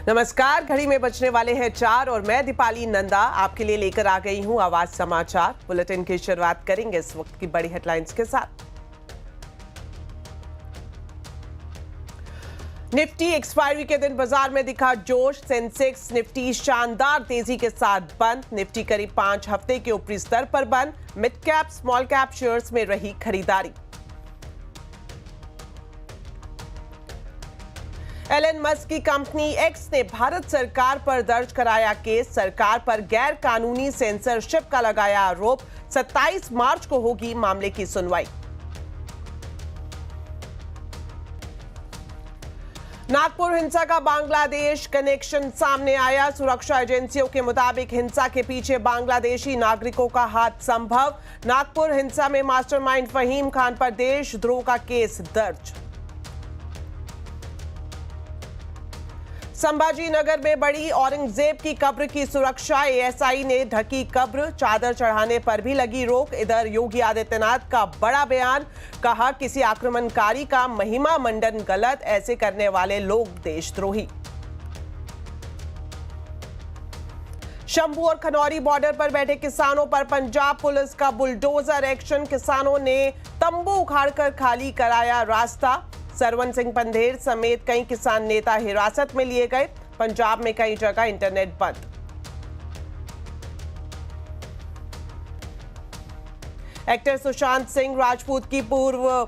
नमस्कार, घड़ी में बजने वाले हैं 4 और मैं दीपाली नंदा आपके लिए लेकर आ गई हूं आवाज समाचार बुलेटिन की शुरुआत करेंगे इस वक्त की बड़ी हेडलाइंस के साथ। निफ्टी एक्सपायरी के दिन बाजार में दिखा जोश। सेंसेक्स निफ्टी शानदार तेजी के साथ बंद। निफ्टी करीब 5 हफ्ते के ऊपरी स्तर पर बंद। Mid cap small cap shares में रही खरीदारी। एलन मस्क की कंपनी एक्स ने भारत सरकार पर दर्ज कराया केस। सरकार पर गैर कानूनी सेंसरशिप का लगाया आरोप। 27 मार्च को होगी मामले की सुनवाई। नागपुर हिंसा का बांग्लादेश कनेक्शन सामने आया। सुरक्षा एजेंसियों के मुताबिक हिंसा के पीछे बांग्लादेशी नागरिकों का हाथ संभव। नागपुर हिंसा में मास्टरमाइंड फहीम खान पर देशद्रोह का केस दर्ज। संभाजी नगर में बड़ी औरंगजेब की कब्र की सुरक्षा। एएसआई ने ढकी कब्र। चादर चढ़ाने पर भी लगी रोक। इधर योगी आदित्यनाथ का बड़ा बयान। कहा किसी आक्रमणकारी का महिमा मंडन गलत, ऐसे करने वाले लोग देशद्रोही। शंभू और खनौरी बॉर्डर पर बैठे किसानों पर पंजाब पुलिस का बुलडोजर एक्शन। किसानों ने तंबू उखाड़कर खाली कराया रास्ता। सरवन सिंह पंधेर समेत कई किसान नेता हिरासत में लिए गए। पंजाब में कई जगह इंटरनेट बंद। एक्टर सुशांत सिंह राजपूत की पूर्व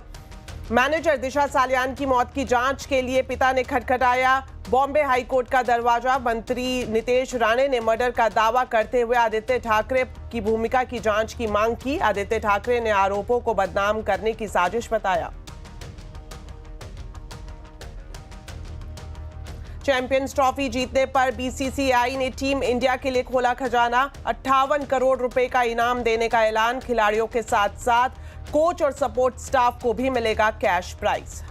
मैनेजर दिशा सालियान की मौत की जांच के लिए पिता ने खटखटाया बॉम्बे हाईकोर्ट का दरवाजा। मंत्री नितेश राणे ने मर्डर का दावा करते हुए आदित्य ठाकरे की भूमिका की जांच की मांग की। आदित्य ठाकरे ने आरोपों को बदनाम करने की साजिश बताया। चैंपियंस ट्रॉफी जीतने पर बीसीसीआई ने टीम इंडिया के लिए खोला खजाना। 58 करोड़ रुपए का इनाम देने का ऐलान। खिलाड़ियों के साथ साथ कोच और सपोर्ट स्टाफ को भी मिलेगा कैश प्राइज।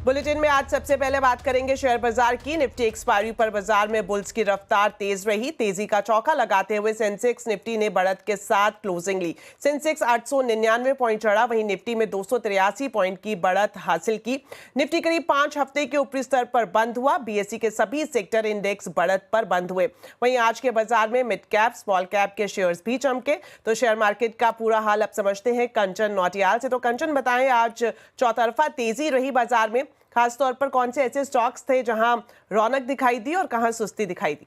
बुलेटिन में आज सबसे पहले बात करेंगे शेयर बाजार की। निफ्टी एक्सपायरी पर बाजार में बुल्स की रफ्तार तेज रही। तेजी का चौका लगाते हुए सेंसेक्स निफ्टी ने बढ़त के साथ क्लोजिंग ली। सेंसेक्स 899 पॉइंट चढ़ा, वहीं निफ्टी में 283 पॉइंट की बढ़त हासिल की। निफ्टी करीब 5 हफ्ते के ऊपरी स्तर पर बंद हुआ। बीएसई के सभी सेक्टर इंडेक्स बढ़त पर बंद हुए। वहीं आज के बाजार में मिड कैप स्मॉल कैप के शेयर्स भी चमके। तो शेयर मार्केट का पूरा हाल अब समझते हैं कंचन नौटियाल से। तो कंचन बताएं, आज चौतरफा तेजी रही बाजार में, खासतौर पर कौन से ऐसे स्टॉक्स थे जहां रौनक दिखाई दी और कहां सुस्ती दिखाई दी?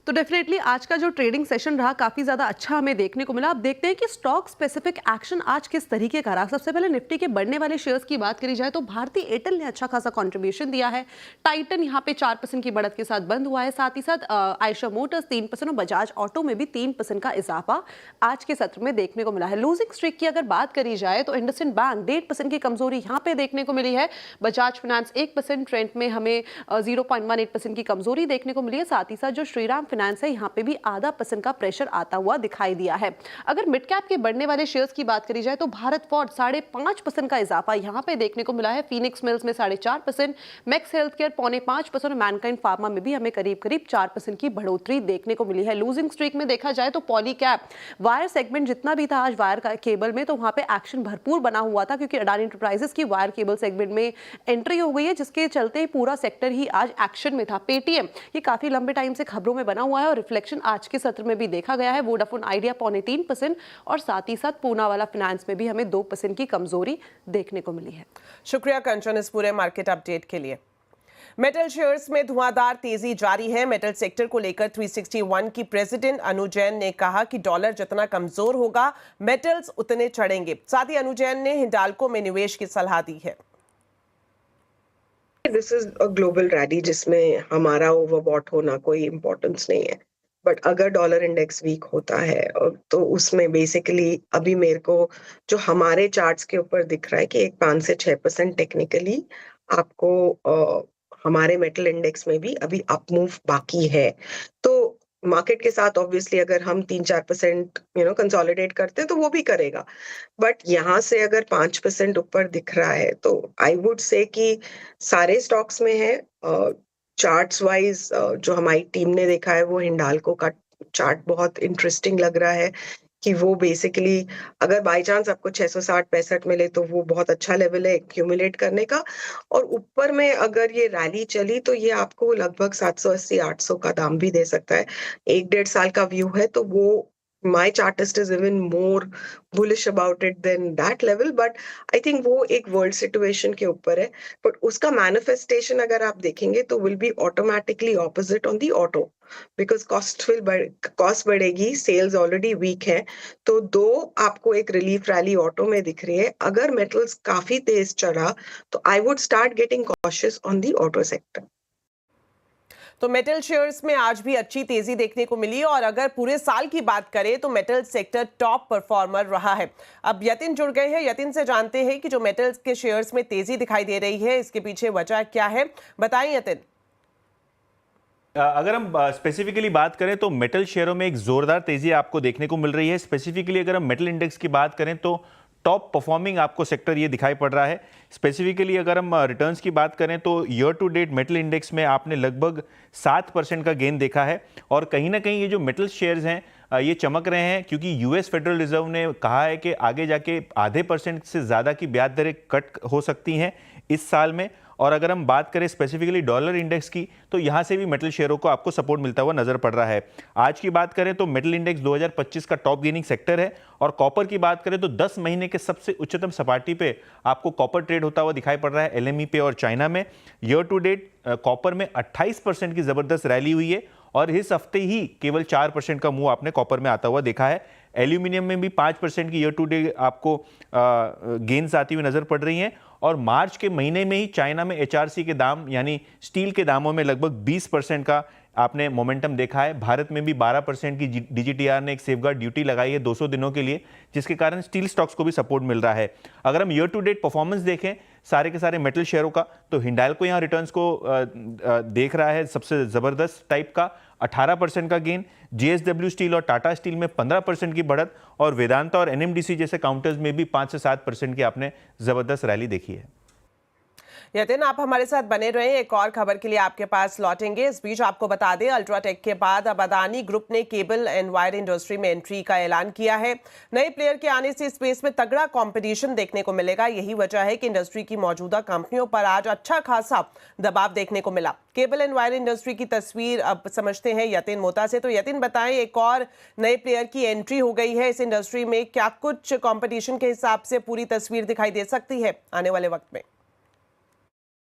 तो डेफिनेटली आज का जो ट्रेडिंग सेशन रहा काफी ज्यादा अच्छा हमें देखने को मिला। अब देखते हैं कि स्टॉक स्पेसिफिक एक्शन आज किस तरीके का रहा। सबसे पहले निफ्टी के बढ़ने वाले शेयर्स की बात करी जाए तो भारतीय एयरटेल ने अच्छा खासा कंट्रीब्यूशन दिया है। टाइटन यहाँ पे 4% की बढ़त के साथ बंद हुआ है। साथ ही साथ आयशा मोटर्स 3% और बजाज ऑटो में भी 3% का इजाफा आज के सत्र में देखने को मिला है। लूजिंग स्ट्रीक की अगर बात करी जाए तो इंडसइंड बैंक 1.5% की कमजोरी यहाँ पे देखने को मिली है। बजाज फाइनेंस 1%, ट्रेंड में हमें 0.18% की कमजोरी देखने को मिली है। साथ ही साथ जो श्रीराम फाइनेंस है यहाँ पे भी आधा % का प्रेशर आता हुआ दिखाई दिया है। अगर मिड कैप के बढ़ने वाले शेयर्स की बात करी जाए तो भारत फोर्ज 5.5% का इजाफा यहाँ पे देखने को मिला है। फीनिक्स मिल्स में 4.5%, मैक्स हेल्थ केयर 4.5% और मैनकाइंड फार्मा में भी हमें करीब 4% की बढ़ोतरी देखने को मिली है। लूजिंग स्ट्रीक में देखा जाए तो पॉलीकैब वायर सेगमेंट जितना भी था आज वायर का केबल में, तो वहां पे एक्शन भरपूर बना हुआ था क्योंकि अडानी एंटरप्राइजेस की वायर केबल सेगमेंट में एंट्री हो गई है, जिसके चलते पूरा सेक्टर ही आज एक्शन में था। पेटीएम ये काफी लंबे टाइम से खबरों में बना हुआ है और रिफ्लेक्शन आज के सत्र में भी देखा गया है। वोडाफोन आइडिया 3.25% और साथ ही साथ पूनावाला फाइनेंस में भी हमें 2% की कमजोरी देखने को मिली है। शुक्रिया कंचन इस पूरे मार्केट अपडेट के लिए। मेटल शेयर्स में धुआंधार तेजी जारी है। मेटल सेक्टर को लेकर 361 की प्रेसिडेंट अनु जैन ने कहा कि डॉलर जितना कमजोर होगा मेटल्स उतने चढ़ेंगे। साथ ही अनु जैन ने हिंडाल्को में निवेश की सलाह दी है। This is a global rally जिसमें हमारा ओवरबॉट होना कोई इम्पोर्टेंस नहीं है, बट अगर डॉलर इंडेक्स वीक होता है तो उसमें बेसिकली अभी मेरे को जो हमारे चार्ट्स के ऊपर दिख रहा है कि एक 5 से 6% टेक्निकली आपको हमारे मेटल इंडेक्स में भी अभी अप मूव बाकी है। तो मार्केट के साथ ऑब्वियसली अगर हम 3-4% कंसोलिडेट करते हैं तो वो भी करेगा, बट यहाँ से अगर 5% ऊपर दिख रहा है तो आई वुड से कि सारे स्टॉक्स में है। चार्ट्स वाइज जो हमारी टीम ने देखा है वो हिंडाल्को का चार्ट बहुत इंटरेस्टिंग लग रहा है कि वो बेसिकली अगर बाय चांस आपको 660-65 मिले तो वो बहुत अच्छा लेवल है एक्यूमुलेट करने का, और ऊपर में अगर ये रैली चली तो ये आपको लगभग 780-800 का दाम भी दे सकता है। 1 डेढ़ साल का व्यू है तो वो my chartist is even more bullish about it than that level, but I think वो एक वर्ल्ड सिचुएशन के ऊपर है। बट उसका मैनिफेस्टेशन अगर आप देखेंगे तो will be automatically opposite on the auto, because cost बढ़ेगी, सेल्स ऑलरेडी वीक है। तो दो आपको एक रिलीफ रैली ऑटो में दिख रही है, अगर मेटल्स काफी तेज चढ़ा तो I would start getting cautious on the auto sector. तो मेटल शेयर्स में आज भी अच्छी तेजी देखने को मिली और अगर पूरे साल की बात करें तो मेटल सेक्टर टॉप परफॉर्मर रहा है। अब यतिन जुड़ गए हैं, यतिन से जानते हैं कि जो मेटल्स के शेयर्स में तेजी दिखाई दे रही है इसके पीछे वजह क्या है, बताएं यतिन। अगर हम स्पेसिफिकली बात करें तो मेटल शेयरों में एक जोरदार तेजी आपको देखने को मिल रही है। स्पेसिफिकली अगर हम मेटल इंडेक्स की बात करें तो टॉप परफॉर्मिंग आपको सेक्टर ये दिखाई पड़ रहा है। स्पेसिफिकली अगर हम रिटर्न्स की बात करें तो year to date metal index में आपने लगभग 7% का गेन देखा है। और कहीं ना कहीं ये जो मेटल शेयर्स हैं ये चमक रहे हैं क्योंकि यूएस फेडरल रिजर्व ने कहा है कि आगे जाके आधे % से ज़्यादा की ब्याज दरें कट हो सकती हैं इस साल में। और अगर हम बात करें स्पेसिफिकली डॉलर इंडेक्स की तो यहाँ से भी मेटल शेयरों को आपको सपोर्ट मिलता हुआ नजर पड़ रहा है। आज की बात करें तो मेटल इंडेक्स 2025 का टॉप गेनिंग सेक्टर है। और कॉपर की बात करें तो 10 महीने के सबसे उच्चतम सपाटी पे आपको कॉपर ट्रेड होता हुआ दिखाई पड़ रहा है एलएमई पे और चाइना में। ईयर टू डेट कॉपर में 28% की जबरदस्त रैली हुई है और इस हफ्ते ही केवल 4% का मूव आपने कॉपर में आता हुआ देखा है। एल्यूमिनियम में भी 5% की ईयर टू डे आपको गेन्स आती हुई नजर पड़ रही हैं। और मार्च के महीने में ही चाइना में एचआरसी के दाम यानी स्टील के दामों में लगभग 20% का आपने मोमेंटम देखा है। भारत में भी 12% की डीजीटीआर ने एक सेफगार्ड ड्यूटी लगाई है 200 दिनों के लिए, जिसके कारण स्टील स्टॉक्स को भी सपोर्ट मिल रहा है। अगर हम ईयर टू डेट परफॉर्मेंस देखें सारे के सारे मेटल शेयरों का तो हिंडाल्को यहाँ रिटर्न्स को देख रहा है सबसे जबरदस्त टाइप का 18% का गेन। जेएसडब्ल्यू स्टील और टाटा स्टील में 15% की बढ़त और वेदांता और एनएमडीसी जैसे काउंटर्स में भी 5 से 7% की आपने जबरदस्त रैली देखी है। यतिन आप हमारे साथ बने रहें, एक और खबर के लिए आपके पास लौटेंगे। इस बीच आपको बता दें अल्ट्राटेक के बाद अब अदानी ग्रुप ने केबल एंड वायर इंडस्ट्री में एंट्री का ऐलान किया है। नए प्लेयर के आने से स्पेस में तगड़ा कंपटीशन देखने को मिलेगा। यही वजह है कि इंडस्ट्री की मौजूदा कंपनियों पर आज अच्छा खासा दबाव देखने को मिला। केबल एंड वायर इंडस्ट्री की तस्वीर अब समझते हैं यतिन मोता से। तो यतिन बताएं, एक और नए प्लेयर की एंट्री हो गई है इस इंडस्ट्री में, क्या कुछ कंपटीशन के हिसाब से पूरी तस्वीर दिखाई दे सकती है आने वाले वक्त में?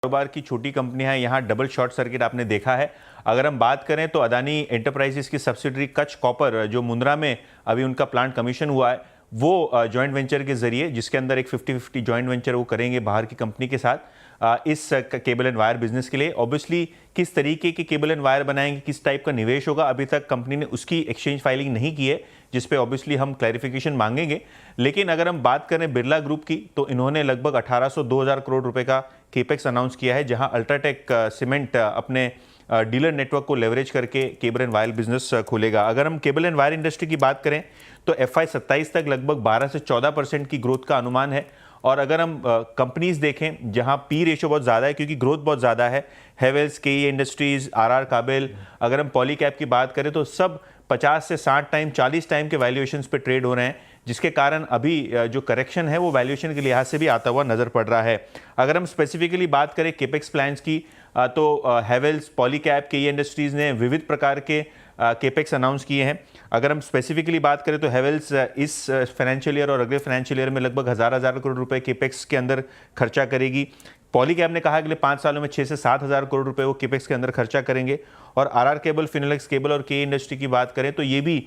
कारोबार की छोटी कंपनियां हैं, यहाँ डबल शॉर्ट सर्किट आपने देखा है। अगर हम बात करें तो अदानी एंटरप्राइजेस की सब्सिडरी कच्छ कॉपर जो मुंद्रा में अभी उनका प्लांट कमीशन हुआ है वो जॉइंट वेंचर के जरिए, जिसके अंदर एक 50-50 जॉइंट वेंचर वो करेंगे बाहर की कंपनी के साथ इस केबल एंड वायर बिजनेस के लिए। ऑब्वियसली किस तरीके के केबल एंड वायर बनाएंगे, किस टाइप का निवेश होगा, अभी तक कंपनी ने उसकी एक्सचेंज फाइलिंग नहीं की है, जिस पे ऑब्वियसली हम क्लैरिफिकेशन मांगेंगे। लेकिन अगर हम बात करें बिरला ग्रुप की तो इन्होंने लगभग 1800-2000 करोड़ रुपए का केपेक्स अनाउंस किया है, जहां अल्ट्राटेक सीमेंट अपने डीलर नेटवर्क को लेवरेज करके केबल एंड वायर बिजनेस खोलेगा। अगर हम केबल एंड वायर इंडस्ट्री की बात करें तो FY 27 तक लगभग 12 से 14% की ग्रोथ का अनुमान है। और अगर हम कंपनीज देखें जहां पी रेशियो बहुत ज़्यादा है क्योंकि ग्रोथ बहुत ज़्यादा है, हेवेल्स, केई इंडस्ट्रीज, RR काबिल, अगर हम पॉलीकैप की बात करें तो सब 50 से 60 टाइम 40 टाइम के वैल्यूएशंस पे ट्रेड हो रहे हैं, जिसके कारण अभी जो करेक्शन है वो वैल्यूएशन के लिहाज से भी आता हुआ नजर पड़ रहा है। अगर हम स्पेसिफिकली बात करें केपेक्स प्लान्स की तो हेवेल्स, पॉलीकैप, केई इंडस्ट्रीज ने विविध प्रकार के केपेक्स अनाउंस किए हैं। अगर हम स्पेसिफिकली बात करें तो हेवेल्स इस फाइनेंशियल ईयर और अगले फाइनेंशियल ईयर में लगभग हज़ार करोड़ रुपए केपेक्स के अंदर खर्चा करेगी। पॉलीकैप ने कहा अगले 5 सालों में 6 से 7 हज़ार करोड़ रुपए वो केपेक्स के अंदर खर्चा करेंगे। और RR केबल, फिनोलेक्स केबल और के इंडस्ट्री की बात करें तो ये भी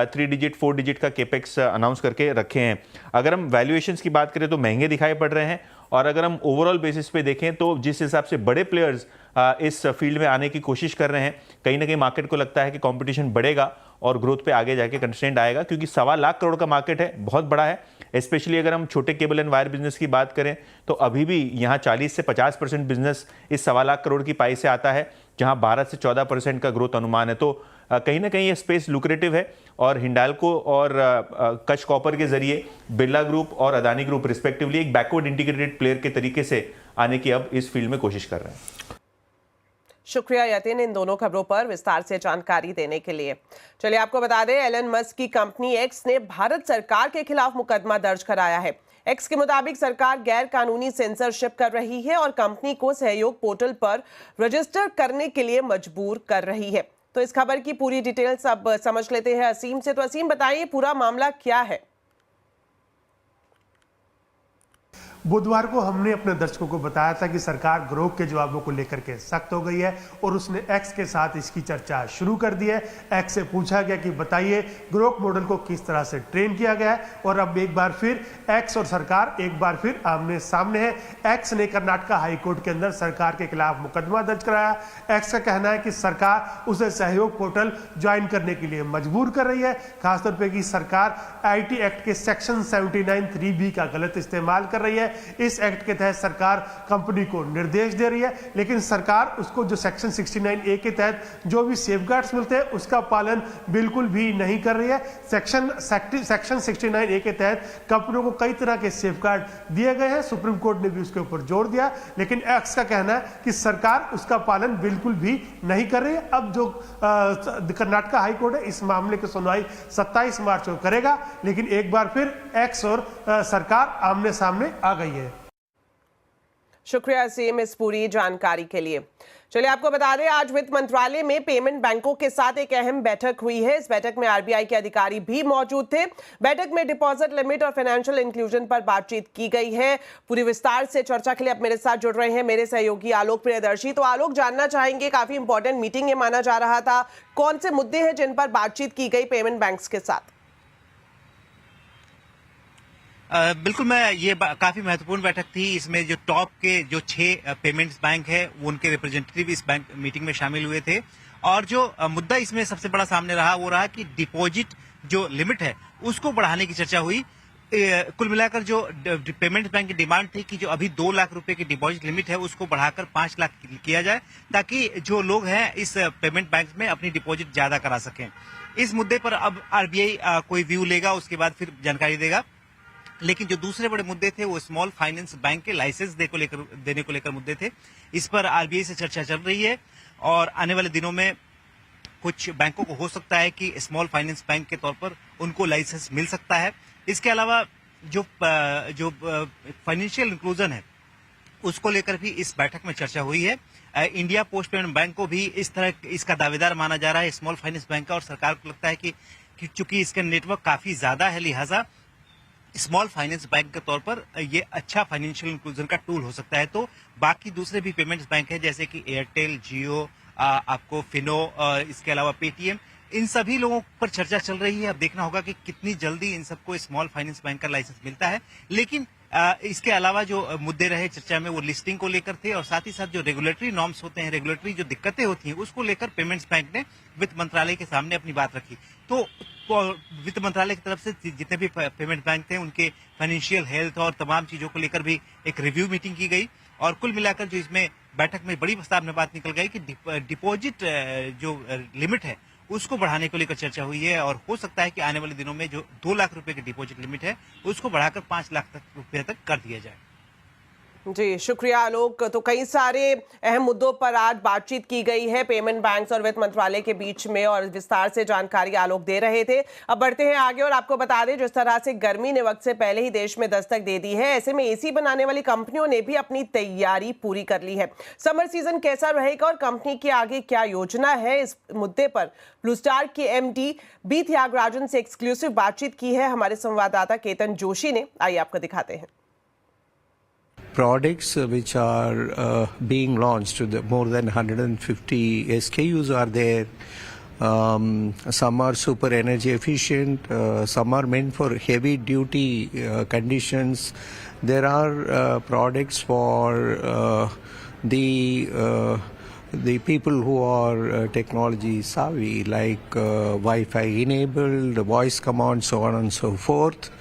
3 डिजिट 4 डिजिट का केपेक्स अनाउंस करके रखे हैं। अगर हम वैल्यूएशंस की बात करें तो महंगे दिखाई पड़ रहे हैं। और अगर हम ओवरऑल बेसिस पे देखें तो जिस हिसाब से बड़े प्लेयर्स इस फील्ड में आने की कोशिश कर रहे हैं, कहीं ना कहीं मार्केट को लगता है कि कंपटीशन बढ़ेगा और ग्रोथ पे आगे जाके कंस्ट्रेंट आएगा, क्योंकि 1.25 लाख करोड़ का मार्केट है, बहुत बड़ा है। स्पेशली अगर हम छोटे केबल एंड वायर बिजनेस की बात करें तो अभी भी यहाँ 40 से 50% बिजनेस इस 1.25 लाख करोड़ की पाई से आता है, जहाँ 12 से 14% का ग्रोथ अनुमान है। तो कहीं ना कहीं ये स्पेस लुक्रेटिव है और हिंडाल्को और कच्छ कॉपर के जरिए बिरला ग्रुप और अदानी ग्रुप रिस्पेक्टिवली एक बैकवर्ड इंटीग्रेटेड प्लेयर के तरीके से आने की अब इस फील्ड में कोशिश कर रहे हैं। शुक्रिया यतिन इन दोनों खबरों पर विस्तार से जानकारी देने के लिए। चलिए आपको बता दें, एलन मस्क की कंपनी एक्स ने भारत सरकार के खिलाफ मुकदमा दर्ज कराया है। एक्स के मुताबिक सरकार गैर कानूनी सेंसरशिप कर रही है और कंपनी को सहयोग पोर्टल पर रजिस्टर करने के लिए मजबूर कर रही है। तो इस खबर की पूरी डिटेल्स अब समझ लेते हैं असीम से। तो असीम, बताइए पूरा मामला क्या है? बुधवार को हमने अपने दर्शकों को बताया था कि सरकार ग्रोह के जवाबों को लेकर के सख्त हो गई है और उसने एक्स के साथ इसकी चर्चा शुरू कर दी है। एक्स से पूछा गया कि बताइए ग्रोह मॉडल को किस तरह से ट्रेन किया गया है, और अब एक बार फिर एक्स और सरकार एक बार फिर आमने सामने है। एक्स ने कर्नाटका हाईकोर्ट के अंदर सरकार के खिलाफ मुकदमा दर्ज कराया। एक्स का कहना है कि सरकार उसे सहयोग पोर्टल ज्वाइन करने के लिए मजबूर कर रही है, खासतौर पर कि सरकार IT एक्ट के सेक्शन 79(3)B का गलत इस्तेमाल कर रही है। इस एक्ट के तहत सरकार कंपनी को निर्देश दे रही है, लेकिन सरकार उसको जो सेक्शन 69A के तहत जो भी सेफगार्ड्स मिलते हैं उसका पालन बिल्कुल भी नहीं कर रही है। सेक्शन 69A के तहत कंपनियों को कई तरह के सेफगार्ड दिए गए हैं, सुप्रीम कोर्ट ने भी उसके ऊपर जोर दिया, लेकिन एक्स का कहना है कि सरकार उसका पालन बिल्कुल भी नहीं कर रही है। अब जो कर्नाटका हाईकोर्ट है इस मामले की सुनवाई 27 मार्च को करेगा, लेकिन एक बार फिर एक्स और सरकार आमने सामने आ गई है। शुक्रिया असीम इस पूरी जानकारी के लिए। चलिए आपको बता दें, आज वित्त मंत्रालय में पेमेंट बैंकों के साथ एक अहम बैठक हुई है। इस बैठक में RBI के अधिकारी भी मौजूद थे। बैठक में डिपॉजिट लिमिट और फाइनेंशियल इंक्लूजन पर बातचीत की गई है। पूरी विस्तार से चर्चा के लिए अब मेरे साथ जुड़ रहे हैं मेरे सहयोगी आलोक प्रियदर्शी। तो आलोक, जानना चाहेंगे, काफी इंपॉर्टेंट मीटिंग ये माना जा रहा था, कौन से मुद्दे हैं जिन पर बातचीत की गई पेमेंट बैंक्स के साथ? बिल्कुल, ये काफी महत्वपूर्ण बैठक थी। इसमें जो टॉप के जो 6 पेमेंट्स बैंक है उनके रिप्रेजेंटेटिव इस बैंक मीटिंग में शामिल हुए थे, और जो मुद्दा इसमें सबसे बड़ा सामने रहा वो रहा कि डिपॉजिट जो लिमिट है उसको बढ़ाने की चर्चा हुई। कुल मिलाकर जो पेमेंट्स बैंक की डिमांड थी कि जो अभी 2 लाख रुपए की डिपॉजिट लिमिट है उसको बढ़ाकर 5 लाख किया जाए, ताकि जो लोग हैं इस पेमेंट बैंक में अपनी डिपॉजिट ज्यादा करा सकें। इस मुद्दे पर अब RBI कोई व्यू लेगा, उसके बाद फिर जानकारी देगा। लेकिन जो दूसरे बड़े मुद्दे थे वो स्मॉल फाइनेंस बैंक के लाइसेंस देने को लेकर मुद्दे थे। इस पर RBI से चर्चा चल रही है और आने वाले दिनों में कुछ बैंकों को हो सकता है कि स्मॉल फाइनेंस बैंक के तौर पर उनको लाइसेंस मिल सकता है। इसके अलावा जो फाइनेंशियल इंक्लूजन है उसको लेकर भी इस बैठक में चर्चा हुई है। इंडिया पोस्ट पेमेंट बैंक को भी इस तरह इसका दावेदार माना जा रहा है स्मॉल फाइनेंस बैंक का, और सरकार को लगता है कि चूंकि इसका नेटवर्क काफी ज्यादा है, लिहाजा स्मॉल फाइनेंस बैंक के तौर पर ये अच्छा फाइनेंशियल इंक्लूजन का टूल हो सकता है। तो बाकी दूसरे भी पेमेंट्स बैंक हैं जैसे कि एयरटेल, जियो, आपको फिनो, इसके अलावा पेटीएम, इन सभी लोगों पर चर्चा चल रही है। अब देखना होगा कि कितनी जल्दी इन सबको स्मॉल फाइनेंस बैंक का लाइसेंस मिलता है। लेकिन इसके अलावा जो मुद्दे रहे चर्चा में वो लिस्टिंग को लेकर थे, और साथ ही साथ जो रेगुलेटरी नॉर्म्स होते हैं, रेगुलेटरी जो दिक्कतें होती हैं उसको लेकर पेमेंट्स बैंक ने वित्त मंत्रालय के सामने अपनी बात रखी। तो वित्त मंत्रालय की तरफ से जितने भी पेमेंट बैंक थे उनके फाइनेंशियल हेल्थ और तमाम चीजों को लेकर भी एक रिव्यू मीटिंग की गई, और कुल मिलाकर जो इसमें बैठक में बड़ी प्रस्ताव में बात निकल गई कि डिपॉजिट जो लिमिट है उसको बढ़ाने को लेकर चर्चा हुई है, और हो सकता है कि आने वाले दिनों में जो 2 लाख रुपए की डिपॉजिट लिमिट है उसको बढ़ाकर 5 लाख रुपए तक कर दिया जाए। जी शुक्रिया आलोक। तो कई सारे अहम मुद्दों पर आज बातचीत की गई है पेमेंट बैंक्स और वित्त मंत्रालय के बीच में, और विस्तार से जानकारी आलोक दे रहे थे। अब बढ़ते हैं आगे और आपको बता दें, जिस तरह से गर्मी ने वक्त से पहले ही देश में दस्तक दे दी है, ऐसे में एसी बनाने वाली कंपनियों ने भी अपनी तैयारी पूरी कर ली है। समर सीजन कैसा रहेगा और कंपनी की आगे क्या योजना है, इस मुद्दे पर ब्लू स्टार के MD बी त्यागराजन से एक्सक्लूसिव बातचीत की है हमारे संवाददाता केतन जोशी ने। आइए आपको दिखाते हैं। Products which are being launched, more than 150 SKUs are there. Some are super energy efficient, some are meant for heavy duty conditions. There are products for the people who are technology savvy, like Wi-Fi enabled, voice commands, so on and so forth.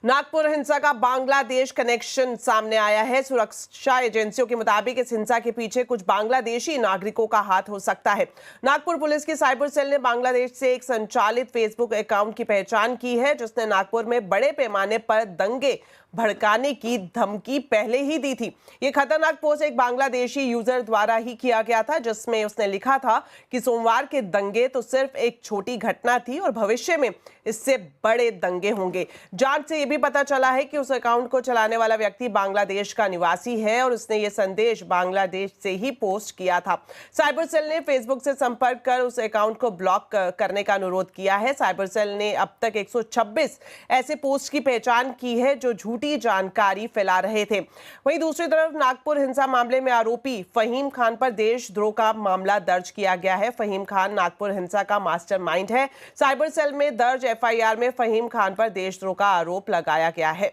Nagpur हिंसा का Bangladesh connection सामने आया है। सुरक्षा एजेंसियों के मुताबिक इस हिंसा के पीछे कुछ बांग्लादेशी नागरिकों का हाथ हो सकता है। नागपुर पुलिस की साइबर सेल ने बांग्लादेश से एक संचालित फेसबुक अकाउंट की पहचान की है जिसने नागपुर में बड़े पैमाने पर दंगे भड़काने की धमकी पहले ही दी थी। ये खतरनाक पोस्ट एक बांग्लादेशी यूजर द्वारा ही किया गया था, जिसमें उसने लिखा था कि सोमवार के दंगे तो सिर्फ एक छोटी घटना थी और भविष्य में इससे बड़े दंगे होंगे। जांच से यह भी पता चला है कि उस अकाउंट को चलाने वाला व्यक्ति बांग्लादेश का निवासी है और उसने ये संदेश बांग्लादेश से ही पोस्ट किया था। साइबर सेल ने फेसबुक से संपर्क कर उस अकाउंट को ब्लॉक करने का अनुरोध किया है। साइबर सेल ने अब तक 126 ऐसे पोस्ट की पहचान की है जो झूठी जानकारी फैला रहे थे। वहीं दूसरी तरफ नागपुर हिंसा मामले में आरोपी फहीम खान पर देशद्रोह का मामला दर्ज किया गया है। फहीम खान नागपुर हिंसा का मास्टरमाइंड है। साइबर सेल में दर्ज एफआईआर में फहीम खान पर देशद्रोह का आरोप लगाया गया है।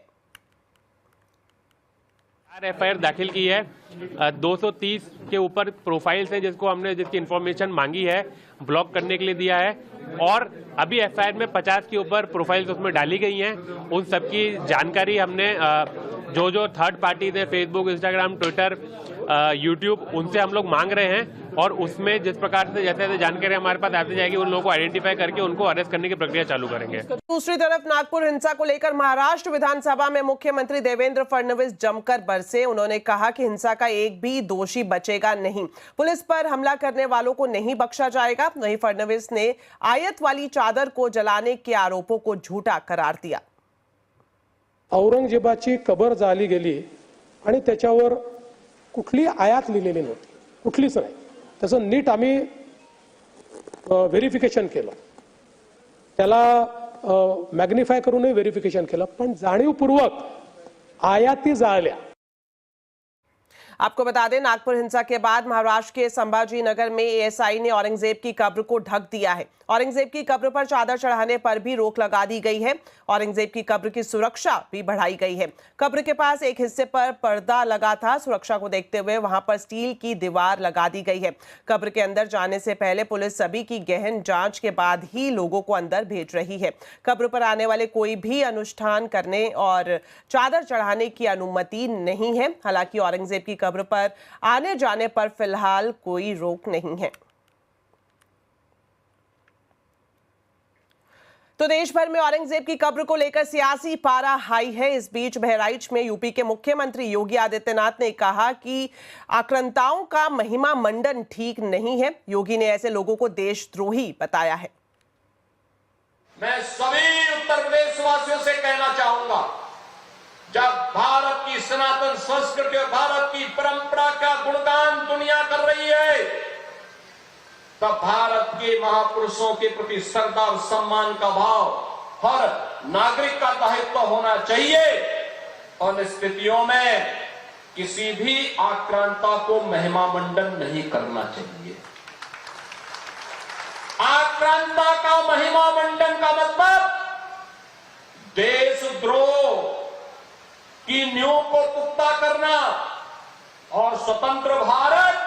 एफआईआर दाखिल की है। 230 के ऊपर प्रोफाइल्स हैं जिसकी इंफॉर्मेशन मांगी है, ब्लॉक करने के लिए दिया है और अभी एफआईआर में 50 के ऊपर प्रोफाइल्स उसमें डाली गई हैं। उन सबकी जानकारी हमने जो थर्ड पार्टी थे, फेसबुक, इंस्टाग्राम, ट्विटर, यूट्यूब, उनसे हम लोग मांग रहे हैं और उसमें जिस प्रकार से जैसे जानकारी हमारे पास आती जाएगी उन लोगों को आइडेंटिफाई करके उनको अरेस्ट करने की प्रक्रिया चालू करेंगे। दूसरी तरफ नागपुर हिंसा को लेकर महाराष्ट्र विधानसभा में मुख्यमंत्री देवेंद्र फडणवीस जमकर बरसे। उन्होंने कहा कि हिंसा का एक भी दोषी बचेगा नहीं, पुलिस पर हमला करने वालों को नहीं बख्शा जाएगा। वहीं फडणवीस ने आयत वाली चादर को जलाने के आरोपों को झूठा करार दिया। औरंगजेबाची कबर जाळली गेली आणि त्याच्यावर कुठली आयात लिहिलेली नव्हती, कुठलीच नाही। त्याचं नीट आम्ही व्हेरिफिकेशन केलं, त्याला मॅग्निफाय करूनही व्हेरिफिकेशन केलं, पण जाणीवपूर्वक आयाती जाळल्या। आपको बता दें, नागपुर हिंसा के बाद महाराष्ट्र के संभाजी नगर में एएसआई ने औरंगजेब की कब्र को ढक दिया है। औरंगजेब की कब्र पर चादर चढ़ाने पर भी रोक लगा दी गई है। औरंगजेब की कब्र की सुरक्षा भी बढ़ाई गई है। कब्र के पास एक हिस्से पर पर्दा लगा था। सुरक्षा को देखते हुए वहां पर स्टील की दीवार लगा दी गई है। कब्र के अंदर जाने से पहले पुलिस सभी की गहन जांच के बाद ही लोगों को अंदर भेज रही है। कब्र पर आने वाले कोई भी अनुष्ठान करने और चादर चढ़ाने की अनुमति नहीं है। हालांकि औरंगजेब की कब्र पर आने जाने पर फिलहाल कोई रोक नहीं है। तो देश भर में औरंगजेब की कब्र को लेकर सियासी पारा हाई है। इस बीच बहराइच में यूपी के मुख्यमंत्री योगी आदित्यनाथ ने कहा कि आक्रांताओं का महिमा मंडन ठीक नहीं है। योगी ने ऐसे लोगों को देशद्रोही बताया है। मैं सभी उत्तर प्रदेश वासियों से कहना चाहूंगा, जब भारत की सनातन संस्कृति और भारत की परंपरा का गुणगान दुनिया कर रही है, तब भारत के महापुरुषों के प्रति श्रद्धा और सम्मान का भाव हर नागरिक का दायित्व होना चाहिए और स्थितियों में किसी भी आक्रांता को महिमा मंडन नहीं करना चाहिए। आक्रांता का महिमा मंडन का मतलब देशद्रोह की नींव को पुख्ता करना और स्वतंत्र भारत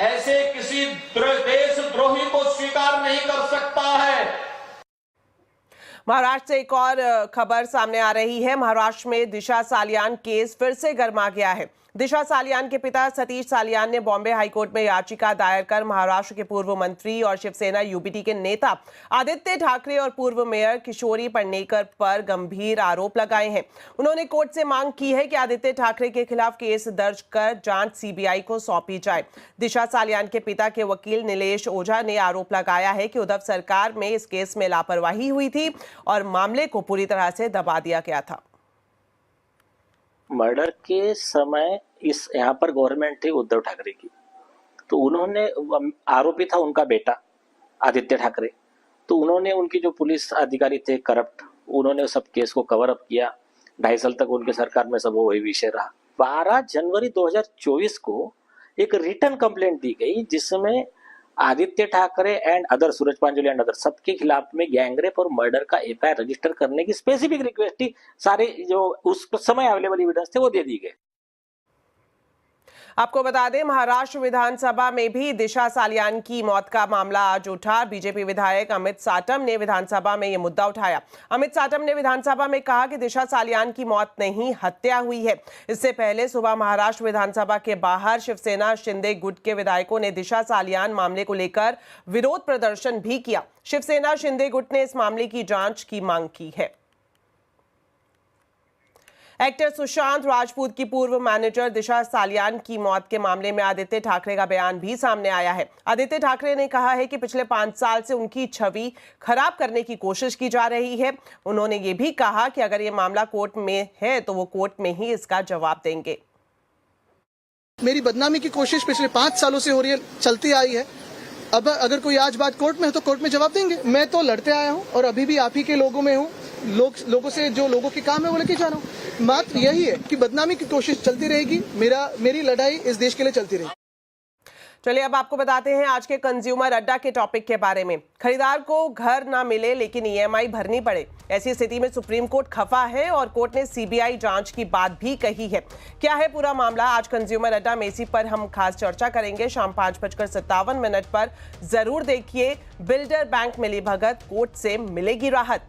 ऐसे किसी देशद्रोही को स्वीकार नहीं कर सकता है। महाराष्ट्र से एक और खबर सामने आ रही है। महाराष्ट्र में दिशा सालियान केस फिर से गर्मा गया है। दिशा सालियान के पिता सतीश सालियान ने बॉम्बे हाईकोर्ट में याचिका दायर कर महाराष्ट्र के पूर्व मंत्री और शिवसेना यूबीटी के नेता आदित्य ठाकरे और पूर्व मेयर किशोरी पेडणेकर पर गंभीर आरोप लगाए हैं। उन्होंने कोर्ट से मांग की है कि आदित्य ठाकरे के खिलाफ केस दर्ज कर जांच सीबीआई को सौंपी जाए। दिशा सालियान के पिता के वकील नीलेश ओझा ने आरोप लगाया है कि उद्धव सरकार में इस केस में लापरवाही हुई थी और मामले को पूरी तरह से दबा दिया गया था। मर्डर के समय इस यहाँ पर गवर्नमेंट थी उद्धव ठाकरे की, तो उन्होंने, आरोपी था उनका बेटा आदित्य ठाकरे, तो उन्होंने, उनकी जो पुलिस अधिकारी थे करप्ट, उन्होंने सब केस को कवर अप किया। 2.5 साल तक उनके सरकार में सब वही विषय रहा। 12 जनवरी 2024 को एक रिटर्न कंप्लेंट दी गई जिसमें Aditya Thackeray and other, Suraj Pancholi and other, सबके खिलाफ में गैंगरेप और मर्डर का एफआईआर रजिस्टर करने की स्पेसिफिक रिक्वेस्ट थी। सारे जो उस समय अवेलेबल एविडेंस थे वो दे दी गए। आपको बता दें, महाराष्ट्र विधानसभा में भी दिशा सालियान की मौत का मामला आज उठा। बीजेपी विधायक अमित साटम ने विधानसभा में यह मुद्दा उठाया। अमित साटम ने विधानसभा में कहा कि दिशा सालियान की मौत नहीं, हत्या हुई है। इससे पहले सुबह महाराष्ट्र विधानसभा के बाहर शिवसेना शिंदे गुट के विधायकों ने दिशा सालियान मामले को लेकर विरोध प्रदर्शन भी किया। शिवसेना शिंदे गुट ने इस मामले की जांच की मांग की है। एक्टर सुशांत राजपूत की पूर्व मैनेजर दिशा सालियान की मौत के मामले में आदित्य ठाकरे का बयान भी सामने आया है। आदित्य ठाकरे ने कहा है कि पिछले 5 साल से उनकी छवि खराब करने की कोशिश की जा रही है। उन्होंने ये भी कहा कि अगर ये मामला कोर्ट में है तो वो कोर्ट में ही इसका जवाब देंगे। मेरी बदनामी की कोशिश पिछले 5 सालों से हो रही है, चलती आई है। अब अगर कोई आज बात कोर्ट में है तो कोर्ट में जवाब देंगे। मैं तो लड़ते आया हूँ और अभी भी आप ही के लोगों में हूँ। लोगों से जो लोगों के काम है वो लेके जा रहा हूँ। मात्र यही है कि बदनामी की कोशिश चलती रहेगी। मेरी लड़ाई इस देश के लिए चलती रहेगी। चलिए अब आपको बताते हैं आज के कंज्यूमर अड्डा के टॉपिक के बारे में। खरीदार को घर ना मिले लेकिन ईएमआई भरनी पड़े, ऐसी स्थिति में सुप्रीम कोर्ट खफा है और कोर्ट ने सीबीआई जांच की बात भी कही है। क्या है पूरा मामला, आज कंज्यूमर अड्डा में इसी पर हम खास चर्चा करेंगे। शाम 5:57 पर जरूर देखिए। बिल्डर बैंक मिलीभगत, कोर्ट से मिलेगी राहत।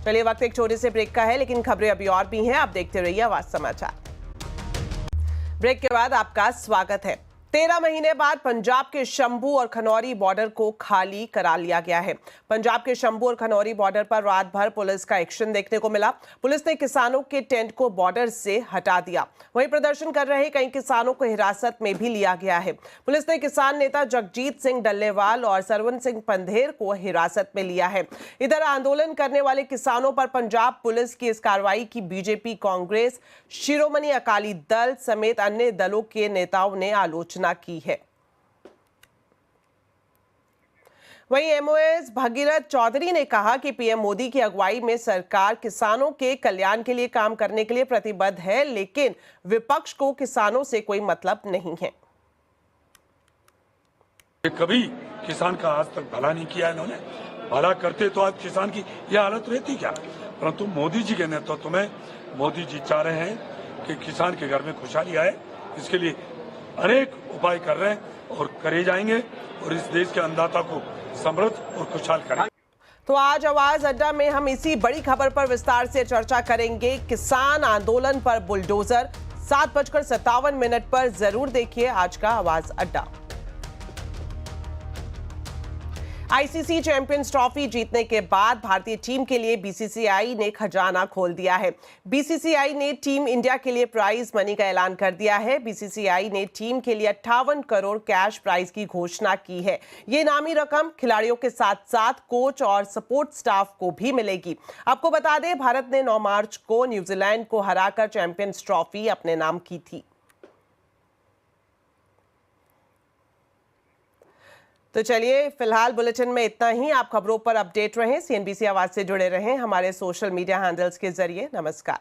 चलिए वक्त एक छोटे से ब्रेक का है, लेकिन खबरें अभी और भी हैं। आप देखते रहिए आवाज समाचार। ब्रेक के बाद आपका स्वागत है। 13 महीने बाद पंजाब के शंभू और खनौरी बॉर्डर को खाली करा लिया गया है। पंजाब के शंभू और खनौरी बॉर्डर पर रात भर पुलिस का एक्शन देखने को मिला। पुलिस ने किसानों के टेंट को बॉर्डर से हटा दिया। वहीं प्रदर्शन कर रहे कई किसानों को हिरासत में भी लिया गया है। पुलिस ने किसान नेता जगजीत सिंह डल्लेवाल और सरवन सिंह पंधेर को हिरासत में लिया है। इधर आंदोलन करने वाले किसानों पर पंजाब पुलिस की इस कार्रवाई की बीजेपी, कांग्रेस, शिरोमणि अकाली दल समेत अन्य दलों के नेताओं ने आलोचना की है। वहीं एमओएस भगीरथ चौधरी ने कहा कि पीएम मोदी की अगुवाई में सरकार किसानों के कल्याण के लिए काम करने के लिए प्रतिबद्ध है, लेकिन विपक्ष को किसानों से कोई मतलब नहीं है। कभी किसान का आज तक भला नहीं किया इन्होंने। भला करते तो आज किसान की यह हालत रहती क्या। परंतु मोदी जी के नेतृत्व में मोदी जी चाह रहे हैं कि किसान के घर में खुशहाली आए। इसके लिए अनेक उपाय कर रहे हैं और करे जाएंगे और इस देश के अन्नदाता को समृद्ध और खुशहाल करेंगे। तो आज आवाज अड्डा में हम इसी बड़ी खबर पर विस्तार से चर्चा करेंगे। किसान आंदोलन पर बुलडोजर, 7:57 पर जरूर देखिए आज का आवाज अड्डा। आईसीसी चैंपियंस ट्रॉफी जीतने के बाद भारतीय टीम के लिए बीसीसीआई ने खजाना खोल दिया है। बीसीसीआई ने टीम इंडिया के लिए प्राइज मनी का ऐलान कर दिया है। बीसीसीआई ने टीम के लिए 58 करोड़ कैश प्राइज की घोषणा की है। ये इनामी रकम खिलाड़ियों के साथ साथ कोच और सपोर्ट स्टाफ को भी मिलेगी। आपको बता दें, भारत ने 9 मार्च को न्यूजीलैंड को हराकर चैंपियंस ट्रॉफी अपने नाम की थी। तो चलिए फिलहाल बुलेटिन में इतना ही। आप खबरों पर अपडेट रहें, सीएनबीसी आवाज से जुड़े रहें हमारे सोशल मीडिया हैंडल्स के जरिए। नमस्कार।